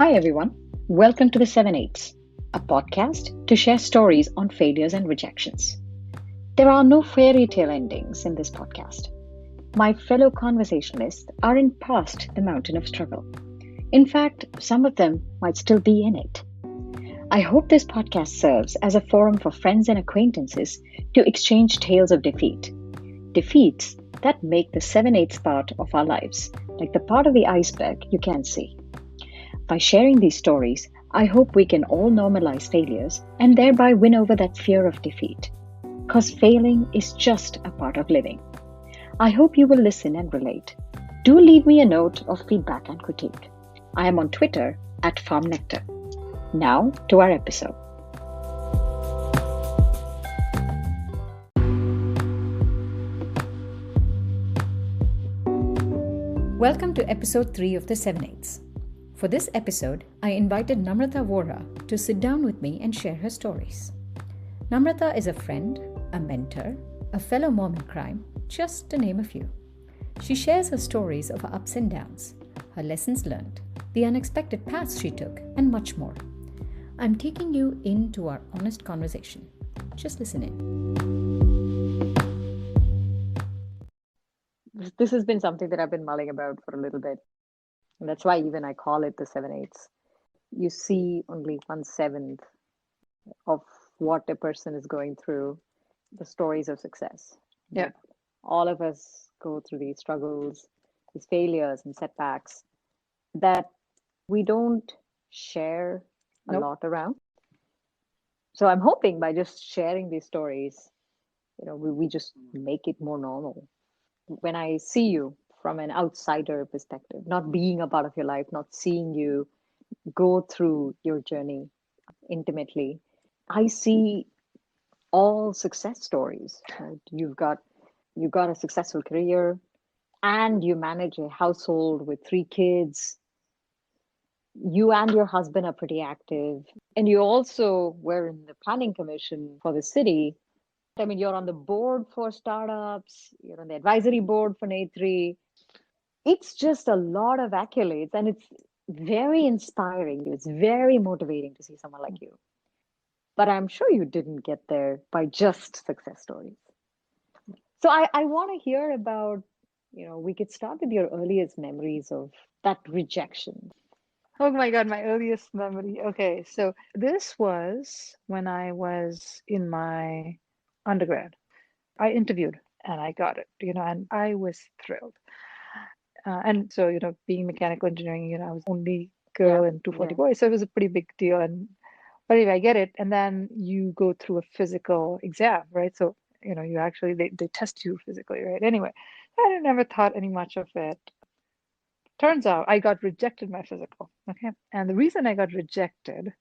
Hi, everyone. Welcome to The 7/8ths, a podcast to share stories on failures and rejections. There are no fairy tale endings in this podcast. My fellow conversationalists aren't past the mountain of struggle. In fact, some of them might still be in it. I hope this podcast serves as a forum for friends and acquaintances to exchange tales of defeat. Defeats that make the 7/8ths part of our lives, like the part of the iceberg you can't see. By sharing these stories, I hope we can all normalize failures and thereby win over that fear of defeat. Because failing is just a part of living. I hope you will listen and relate. Do leave me a note of feedback and critique. I am on Twitter @FarmNectar. Now to our episode. Welcome to Episode 3 of The 7/8ths. For this episode, I invited Namrata Vora to sit down with me and share her stories. Namrata is a friend, a mentor, a fellow mom in crime, just to name a few. She shares her stories of her ups and downs, her lessons learned, the unexpected paths she took, and much more. I'm taking you into our honest conversation. Just listen in. This has been something that I've been mulling about for a little bit. And that's why even I call it the 7/8ths. You see only 1/7 of what a person is going through, the stories of success. Yeah. All of us go through these struggles, these failures and setbacks that we don't share a Nope. lot around. So I'm hoping by just sharing these stories, we just make it more normal. When I see you from an outsider perspective, not being a part of your life, not seeing you go through your journey intimately, I see all success stories. Right? You've got a successful career, and you manage a household with 3 kids. You and your husband are pretty active, and you also were in the planning commission for the city. I mean, you're on the board for startups, you're on the advisory board for Nay3. It's just a lot of accolades, and it's very inspiring. It's very motivating to see someone like you. But I'm sure you didn't get there by just success stories. So I want to hear about, we could start with your earliest memories of that rejection. Oh my God, my earliest memory. Okay, so this was when I was in my undergrad. I interviewed and I got it, and I was thrilled. And so, being mechanical engineering, I was only girl and 240 boys, so it was a pretty big deal. But anyway, I get it, and then you go through a physical exam, right? So, you actually they test you physically, right? Anyway, I never thought any much of it. Turns out I got rejected my physical. Okay. And the reason I got rejected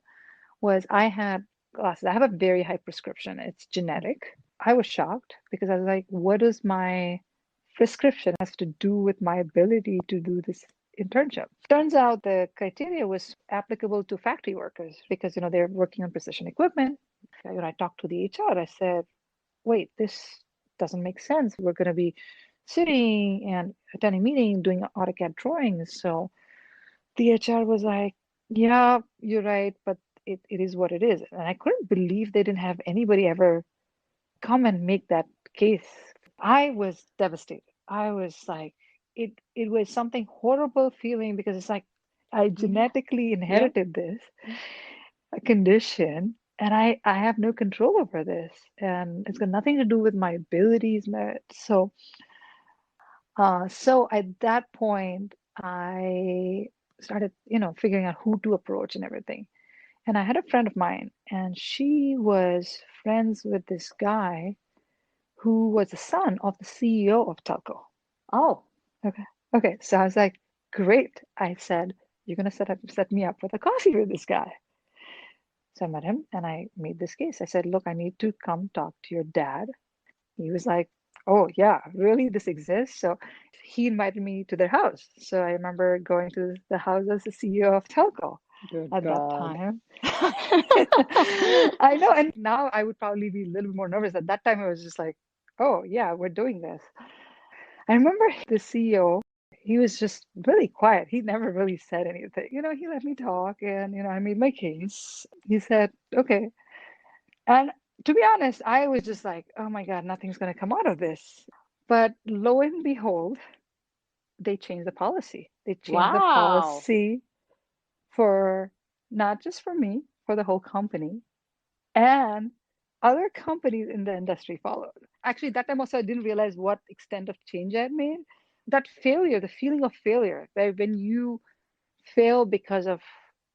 was I had glasses. I have a very high prescription. It's genetic. I was shocked because I was like, what does my prescription have to do with my ability to do this internship? Turns out the criteria was applicable to factory workers because, they're working on precision equipment. I talked to the HR. I said, wait, this doesn't make sense. We're going to be sitting and attending meeting, doing AutoCAD drawings. So the HR was like, yeah, you're right, but it is what it is. And I couldn't believe they didn't have anybody ever come and make that case. I was devastated. I was like, it was something horrible feeling because it's like I genetically inherited this a condition, and I have no control over this, and it's got nothing to do with my abilities, merit. So at that point, I started, figuring out who to approach and everything. And I had a friend of mine, and she was friends with this guy who was the son of the CEO of Telco. Oh, Okay. So I was like, great. I said, you're gonna set me up with a coffee with this guy. So I met him and I made this case. I said, look, I need to come talk to your dad. He was like, oh, yeah, really? This exists? So he invited me to their house. So I remember going to the house as the CEO of Telco at that time. I know. And now I would probably be a little bit more nervous. At that time, it was just like, oh, yeah, we're doing this. I remember the CEO, he was just really quiet. He never really said anything. He let me talk and, I made my case. He said, okay. And to be honest, I was just like, oh my God, nothing's going to come out of this. But lo and behold, they changed the policy. They changed the Wow. policy for not just for me, for the whole company. And other companies in the industry followed. Actually, that time also, I didn't realize what extent of change I had made. That failure, the feeling of failure, that when you fail because of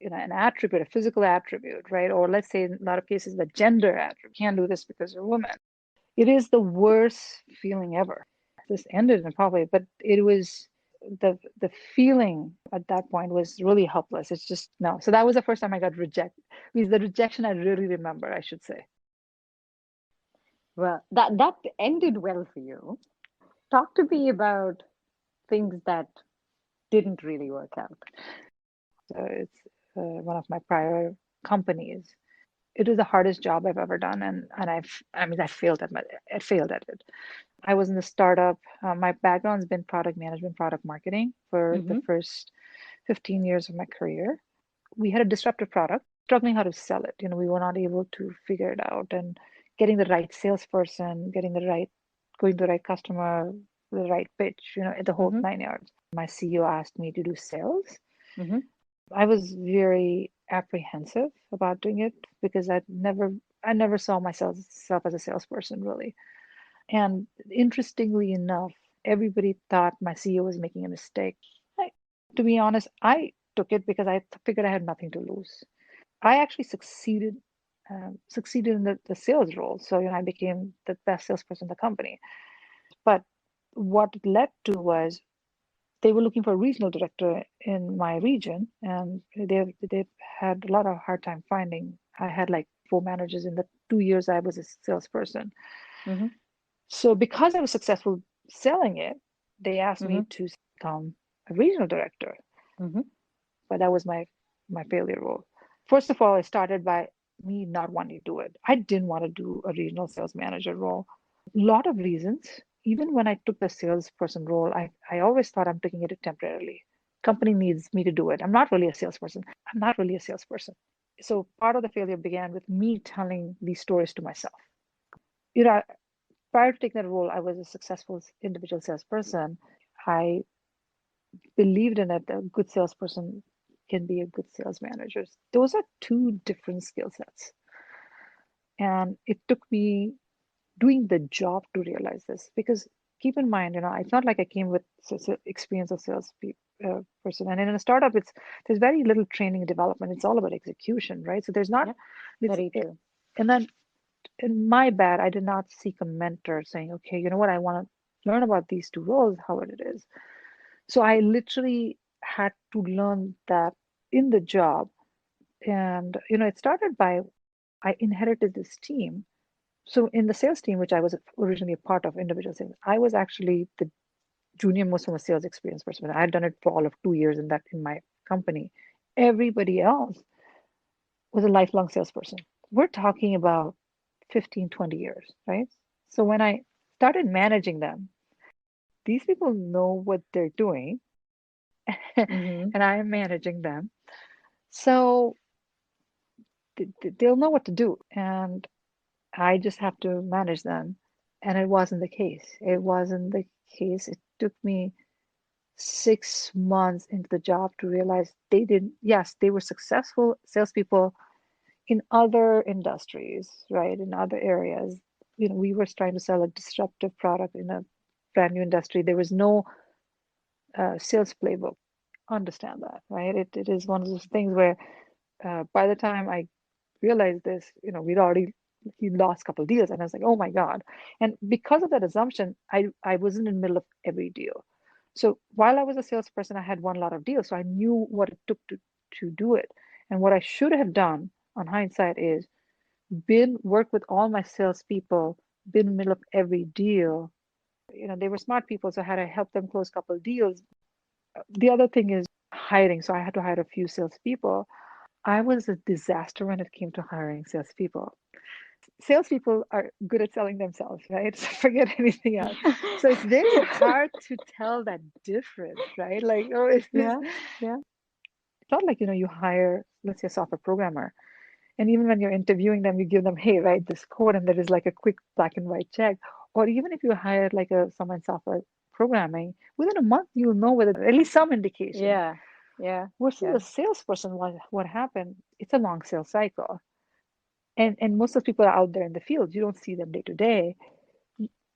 an attribute, a physical attribute, right? Or let's say in a lot of cases, the gender attribute, can't do this because you're a woman. It is the worst feeling ever. This ended in probably, but it was the feeling at that point was really helpless. It's just no. So that was the first time I got rejected. Because the rejection I really remember, I should say. Well, that ended well for you. Talk to me about things that didn't really work out. So it's one of my prior companies. It was the hardest job I've ever done, and I failed at it. I was in the startup. My background's been product management, product marketing for the Mm-hmm. first 15 years of my career. We had a disruptive product, struggling how to sell it. We were not able to figure it out, and getting the right salesperson, going to the right customer, the right pitch, the whole Mm-hmm. 9 yards. My CEO asked me to do sales. Mm-hmm. I was very apprehensive about doing it because I never saw myself as a salesperson really. And interestingly enough, everybody thought my CEO was making a mistake. To be honest, I took it because I figured I had nothing to lose. I actually succeeded in the sales role. So, I became the best salesperson in the company. But what it led to was they were looking for a regional director in my region, and they've had a lot of hard time finding. I had like 4 managers in the 2 years I was a salesperson. Mm-hmm. So because I was successful selling it, they asked Mm-hmm. me to become a regional director. Mm-hmm. But that was my failure role. First of all, it started by me not wanting to do it. I didn't want to do a regional sales manager role. A lot of reasons. Even when I took the salesperson role, I always thought I'm taking it temporarily. Company needs me to do it. I'm not really a salesperson. I'm not really a salesperson. So part of the failure began with me telling these stories to myself. You know, prior to taking that role, I was a successful individual salesperson. I believed in it. A good salesperson can be a good sales manager. Those are two different skill sets. And it took me doing the job to realize this because keep in mind, it's not like I came with experience of sales person. And in a startup, there's very little training and development. It's all about execution, right? So there's not, Yep. it's, Very true. and then in my bad, I did not seek a mentor saying, okay, you know what, I want to learn about these two roles, how it is. So I literally had to learn that in the job. And, it started by I inherited this team. So in the sales team, which I was originally a part of, individual sales, I was actually the junior most from a sales experience perspective. I had done it for all of 2 years in my company. Everybody else was a lifelong salesperson. We're talking about 15, 20 years, right? So when I started managing them, these people know what they're doing Mm-hmm. and I am managing them. So they'll know what to do. And I just have to manage them. And it wasn't the case. It wasn't the case. It took me 6 months into the job to realize they didn't, yes, they were successful salespeople in other industries, right? In other areas. We were trying to sell a disruptive product in a brand new industry. There was no sales playbook. Understand that, right? It is one of those things where by the time I realized this, he lost a couple of deals, and I was like, oh my God. And because of that assumption, I wasn't in the middle of every deal. So while I was a salesperson, I had won a lot of deals. So I knew what it took to do it. And what I should have done on hindsight is work with all my salespeople, been in the middle of every deal. They were smart people, so I had to help them close a couple of deals. The other thing is hiring. So I had to hire a few salespeople. I was a disaster when it came to hiring salespeople. salespeople are good at selling themselves, right? So forget anything else. So it's very hard to tell that difference, right? Like, oh, is this? Yeah, yeah, It's not like, you hire, let's say, a software programmer, and even when you're interviewing them, you give them, hey, write this code, and there is like a quick black and white check. Or even if you hire like someone software programming, within a month you'll know whether at least some indication. yeah, yeah, Versus yeah, a salesperson, what happened? It's a long sales cycle, and most of the people are out there in the field. You don't see them day to day.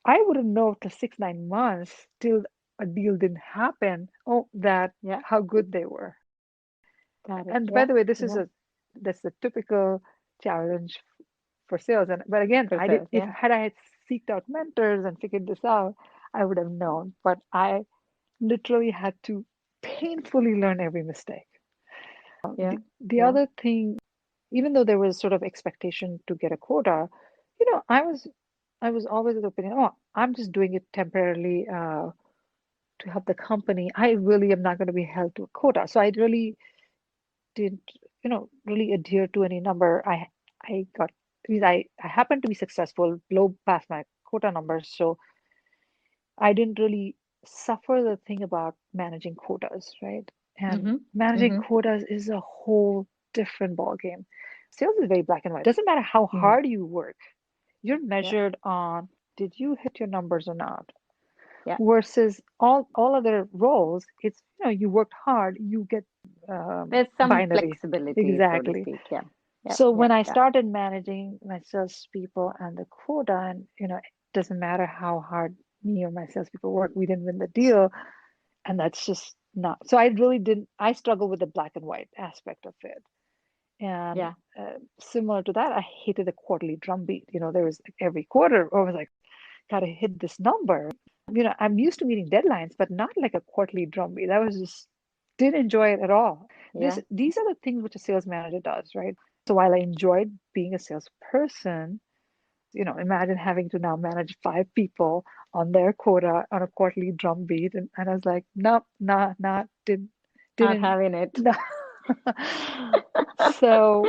I wouldn't know till 6, 9 months till a deal didn't happen. Oh, that yeah. how good they were. Got it. And by Yeah, the way, yeah. that's the typical challenge for sales. And but again, For I did sales. if Yeah, had I had seeked out mentors and figured this out, I would have known. But I literally had to painfully learn every mistake. yeah, The yeah. other thing, even though there was sort of expectation to get a quota, I was always of the opinion, oh, I'm just doing it temporarily to help the company. I really am not going to be held to a quota. So I really didn't, really adhere to any number. I got, I happened to be successful, blow past my quota numbers. So I didn't really suffer the thing about managing quotas, right? And Mm-hmm. managing Mm-hmm. quotas is a whole different ballgame. Sales is very black and white. It doesn't matter how Yeah, hard you work, you're yeah, measured on did you hit your numbers or not? yeah. Versus all other roles, it's you worked hard, you get There's some binary. flexibility, so to Exactly. speak. Yeah, yeah, So yeah, when I yeah. started managing my salespeople and the quota, and it doesn't matter how hard me or my salespeople work, we didn't win the deal, and that's just not. So I really didn't. I struggle with the black and white aspect of it, and Yeah. similar to that, I hated the quarterly drumbeat. There was like every quarter, I was like, gotta hit this number. I'm used to meeting deadlines, but not like a quarterly drumbeat. That was just didn't enjoy it at all. Yeah. These are the things which a sales manager does, right? So while I enjoyed being a salesperson, imagine having to now manage 5 people on their quota on a quarterly drumbeat, and I was like, nope, nah, not Not didn't. having it. No. So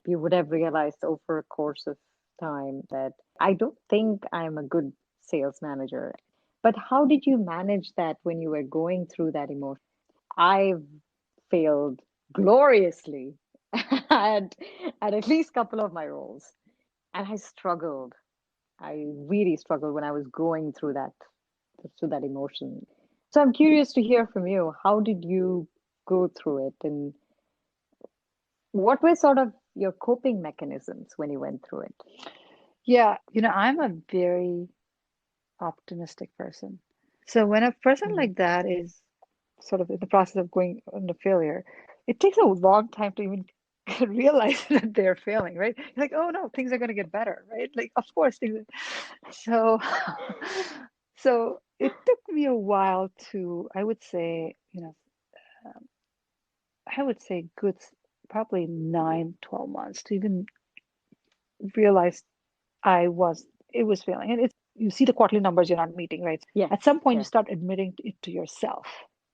You would have realized over a course of time that I don't think I'm a good sales manager. But how did you manage that when you were going through that emotion? I've failed gloriously at, at least a couple of my roles. And I struggled. I really struggled when I was going through that emotion. So I'm curious to hear from you. How did you go through it? And what were sort of your coping mechanisms when you went through it? yeah, I'm a very optimistic person. So when a person Mm. like that is sort of in the process of going into failure, it takes a long time to even realize that they're failing, right? You're like, oh no, things are going to get better, right? Like, of course, things. So, so it took me a while to, I would say, um, I would say probably 9, 12 months to even realize it was failing. And you see the quarterly numbers you're not meeting, right? Yes, At some point, you yes, start admitting it to yourself.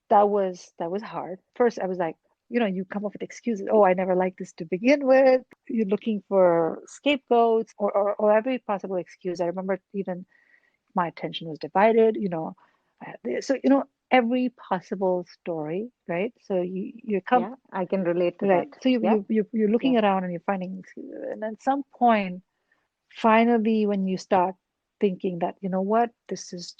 That was hard. First, I was like, you come up with excuses. Oh, I never liked this to begin with. You're looking for scapegoats or every possible excuse. I remember even my attention was divided. So every possible story, right? So you come yeah, I can relate to that. right. So Yeah, you're looking yeah, around and you're finding excuses, and at some point finally when you start thinking that what this is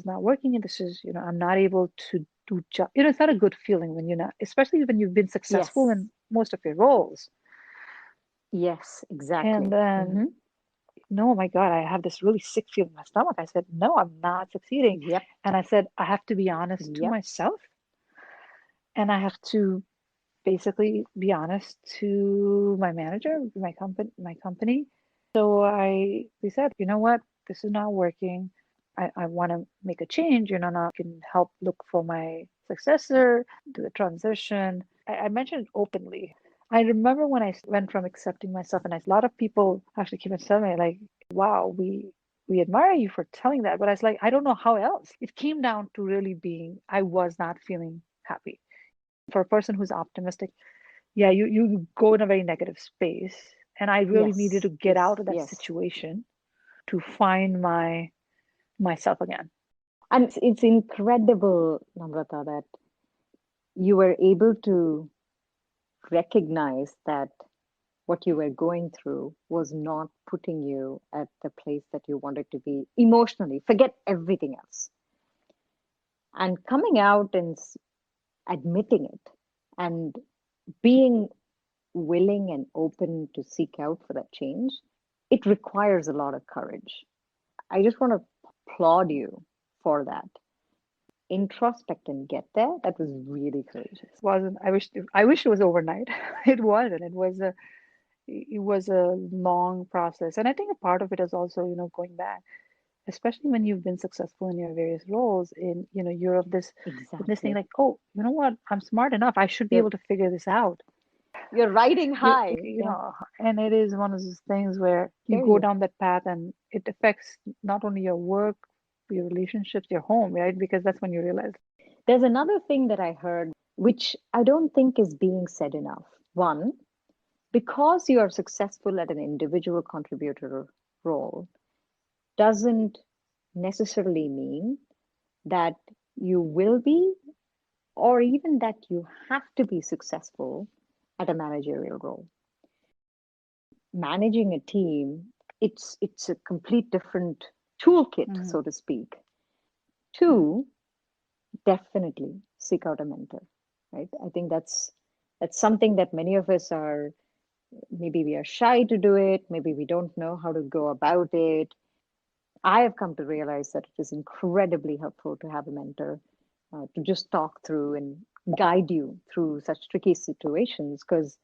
not working, and this is I'm not able to do it's not a good feeling when you're not, especially when you've been successful yes, in most of your roles, yes, and exactly. then Mm-hmm. no, oh my god, I have this really sick feeling in my stomach. I said, no, I'm not succeeding. Yep, And I said, I have to be honest to yep, myself, and I have to basically be honest to my manager, my company. So we said, you know what, this is not working. I want to make a change. Now I can help look for my successor, do the transition. I mentioned it openly. I remember when I went from accepting myself, and a lot of people actually came and told me, like, wow, we admire you for telling that. But I was like, I don't know how else. It came down to really being, I was not feeling happy. For a person who's optimistic, yeah, you go in a very negative space, And I really needed Yes, to get out of that yes. situation to find myself again. And it's incredible, Namrata, that you were able to recognize that what you were going through was not putting you at the place that you wanted to be emotionally. Forget everything else. And coming out and admitting it and being willing and open to seek out for that change, it requires a lot of courage. I just want to applaud you for that. Introspect and get there. That was really courageous. Wasn't I wish it was overnight. It wasn't. It was a long process. And I think a part of it is also, going back, especially when you've been successful in your various roles you're of this thing Exactly. like, oh, you know what? I'm smart enough. I should be You're able to figure this out. you're riding You, high. you Yeah. know, and it is one of those things where you Hear go you. down that path and it affects not only your work, your relationships, your home, right? Because that's when you realize. There's another thing that I heard, which I don't think is being said enough. One, because you are successful at an individual contributor role, doesn't necessarily mean that you will be, or even that you have to be successful at a managerial role. Managing a team, it's a complete different toolkit, Mhm. so to speak. Two, definitely seek out a mentor, right? I think that's something that many of us are, maybe we are shy to do it, maybe we don't know how to go about it. I have come to realize that it is incredibly helpful to have a mentor, to just talk through and guide you through such tricky situations, because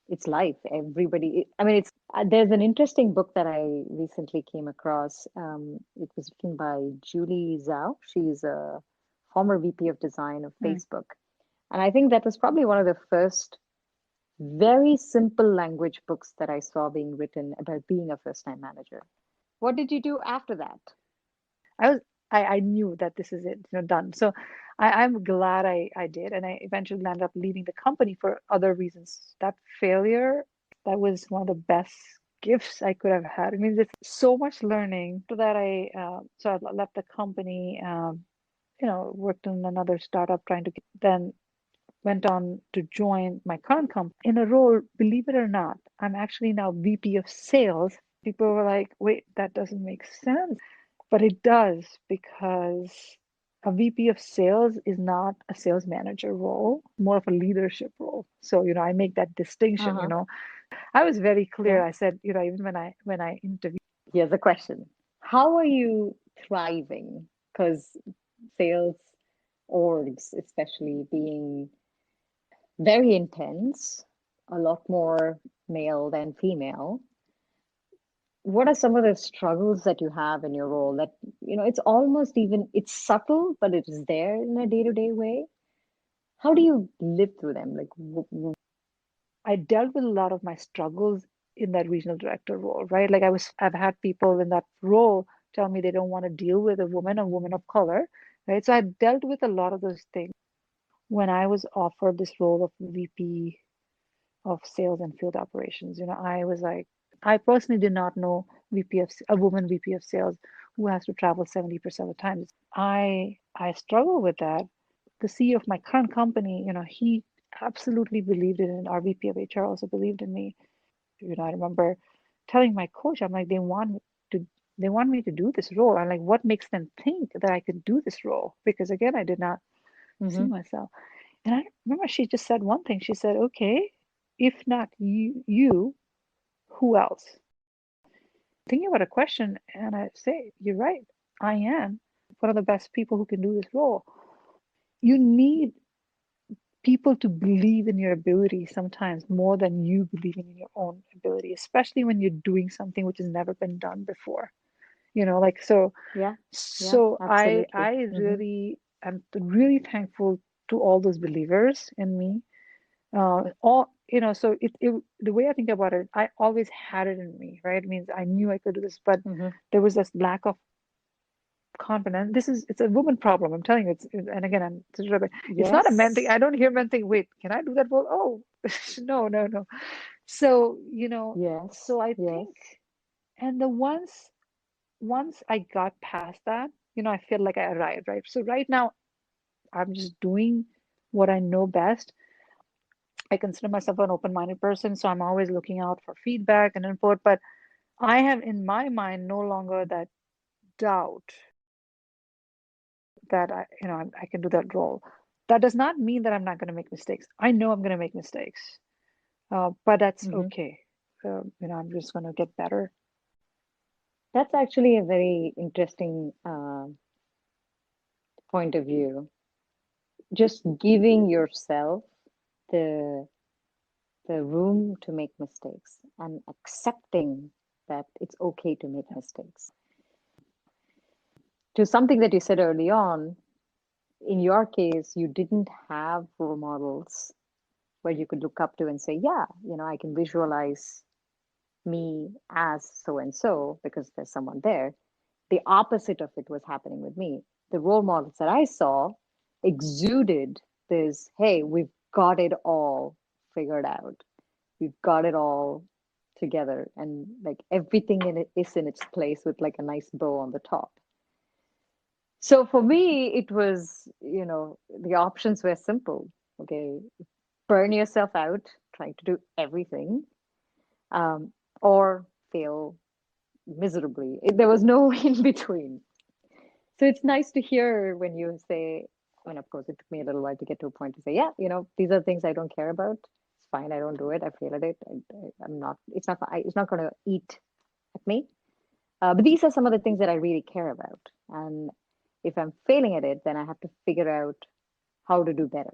it's life. Everybody, I mean, it's there's an interesting book that I recently came across. It was written by Julie Zhao. She's a former VP of design of Mm. Facebook. And I think that was probably one of the first very simple language books that I saw being written about being a first time manager. What did you do after that? I was I knew that this is it, done. So I'm glad I did, and I eventually landed up leaving the company for other reasons. That failure, that was one of the best gifts I could have had. I mean, there's so much learning. After that, I left the company. Worked in another startup trying to then went on to join my current company in a role, believe it or not, I'm actually now VP of sales. People were like, wait, that doesn't make sense. But it does, because a VP of sales is not a sales manager role, more of a leadership role. So, I make that distinction. Uh-huh. I was very clear. Yeah. I said, even when I interviewed. Here's a question. How are you thriving? Because sales orgs, especially being very intense, a lot more male than female. What are some of the struggles that you have in your role that, it's almost even, it's subtle, but it is there in a day-to-day way? How do you live through them? Like, I dealt with a lot of my struggles in that regional director role, right? Like I've had people in that role tell me they don't want to deal with a woman of color, right? So I dealt with a lot of those things. When I was offered this role of VP of sales and field operations, I was like, I personally did not know a woman VP of sales who has to travel 70% of the time. I struggle with that. The CEO of my current company, he absolutely believed in it, and our VP of HR also believed in me. I remember telling my coach, I'm like, to they want me to do this role. I'm like, what makes them think that I could do this role? Because again, I did not see mm-hmm. myself. And I remember she just said one thing. She said, okay, if not you, who else? Thinking about a question, and I say, you're right. I am one of the best people who can do this role. You need people to believe in your ability sometimes more than you believing in your own ability, especially when you're doing something which has never been done before. Like so. Yeah, yeah, So absolutely. I Mm-hmm. really am really thankful to all those believers in me. So the way I think about it, I always had it in me, right? It means I knew I could do this, but Mm-hmm. there was this lack of confidence. It's a woman problem. I'm telling you, and again, it's not a men thing. Yes. I don't hear men think, wait, can I do that role? Oh, no, no, no. So, Yes. so I Yes. think, and the once I got past that, I feel like I arrived, right? So right now, I'm just doing what I know best. I consider myself an open-minded person, so I'm always looking out for feedback and input. But I have in my mind no longer that doubt that I can do that role. That does not mean that I'm not going to make mistakes. I know I'm going to make mistakes, but that's Hmm. okay. I'm just going to get better. That's actually a very interesting point of view. Just giving yourself the room to make mistakes and accepting that it's okay to make mistakes. To something that you said early on, in your case, you didn't have role models where you could look up to and say, yeah, I can visualize me as so and so because there's someone there. The opposite of it was happening with me. The role models that I saw exuded this, hey, we've got it all figured out. We've got it all together. And like everything in it is in its place with like a nice bow on the top. So for me, it was, the options were simple. Okay, burn yourself out trying to do everything, um, or fail miserably. There was no in between. So it's nice to hear when you say, I mean, of course, it took me a little while to get to a point to say, yeah, these are things I don't care about. It's fine. I don't do it. I fail at it. I'm not, it's not going to eat at me. But these are some of the things that I really care about. And if I'm failing at it, then I have to figure out how to do better.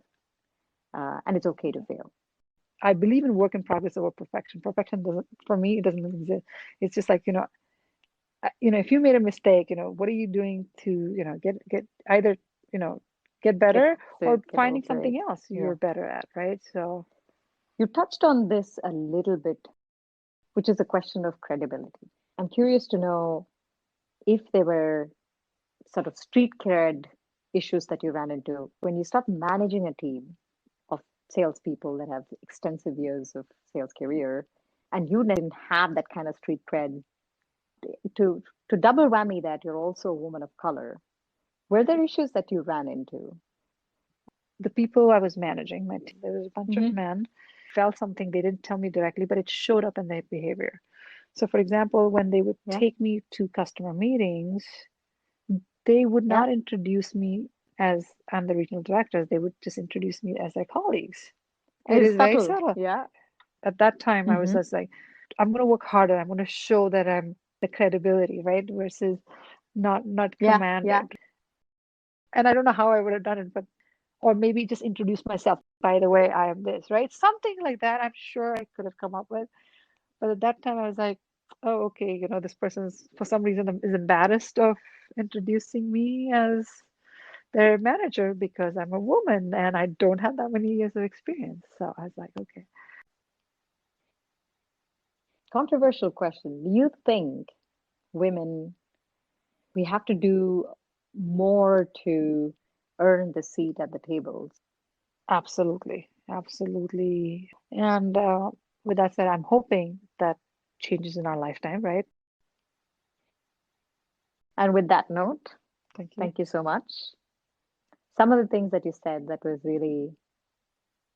And it's okay to fail. I believe in work in progress over perfection. Perfection doesn't, for me, it doesn't exist. It's just like, if you made a mistake, what are you doing to, get either, you know, get Get better or get finding over it. something else Yeah. you're better at, right? So, You touched on this a little bit, which is a question of credibility. I'm curious to know if there were sort of street cred issues that you ran into when you start managing a team of salespeople that have extensive years of sales career, and you didn't have that kind of street cred. To double whammy that, you're also a woman of color. Were there issues that you ran into? the people I was managing, my team, there was a bunch of Hmm. men, felt something they didn't tell me directly, but it showed up in their behavior. So, for example, when they would Yeah, take me to customer meetings, they would yeah, not introduce me as I'm the regional director. They would just introduce me as their colleagues. It it's is very subtle. subtle. Yeah. At that time, I was Hmm. just like, I'm going to work harder. I'm going to show that I'm the credibility, right? Versus not Yeah, yeah. commanded. And I don't know how I would have done it, but or maybe just introduce myself. By the way, I am this, right? Something like that. I'm sure I could have come up with. But at that time, I was like, oh, okay, this person's for some reason is embarrassed of introducing me as their manager because I'm a woman and I don't have that many years of experience. So I was like, okay. Controversial question. Do you think women, we have to do more to earn the seat at the tables? Absolutely, absolutely. And with that said, I'm hoping that changes in our lifetime, right? And with that note, Thank you. thank you so much. Some of the things that you said that was really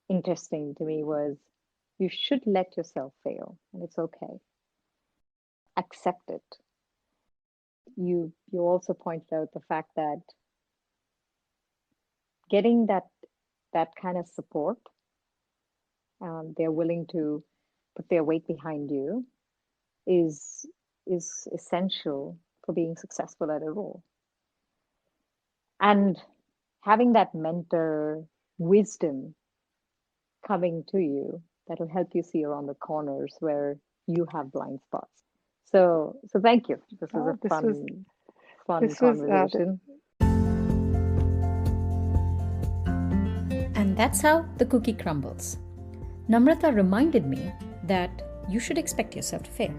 interesting to me was you should let yourself fail, and it's okay. Accept it. You also pointed out the fact that getting that kind of support, they're willing to put their weight behind you, is is essential for being successful at a role. And having that mentor wisdom coming to you that'll help you see around the corners where you have blind spots. So thank you. This was a Oh, this was fun this was conversation. And that's how the cookie crumbles. Namrata reminded me that you should expect yourself to fail.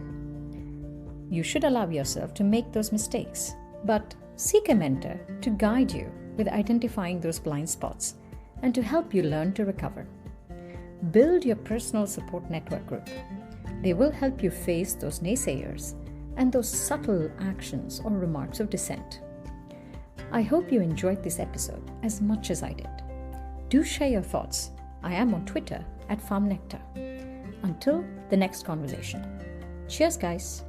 You should allow yourself to make those mistakes, but seek a mentor to guide you with identifying those blind spots and to help you learn to recover. build your personal support network group. They will help you face those naysayers and those subtle actions or remarks of dissent. I hope you enjoyed this episode as much as I did. Do share your thoughts. I am on Twitter @FarmNectar. Until the next conversation. Cheers, guys.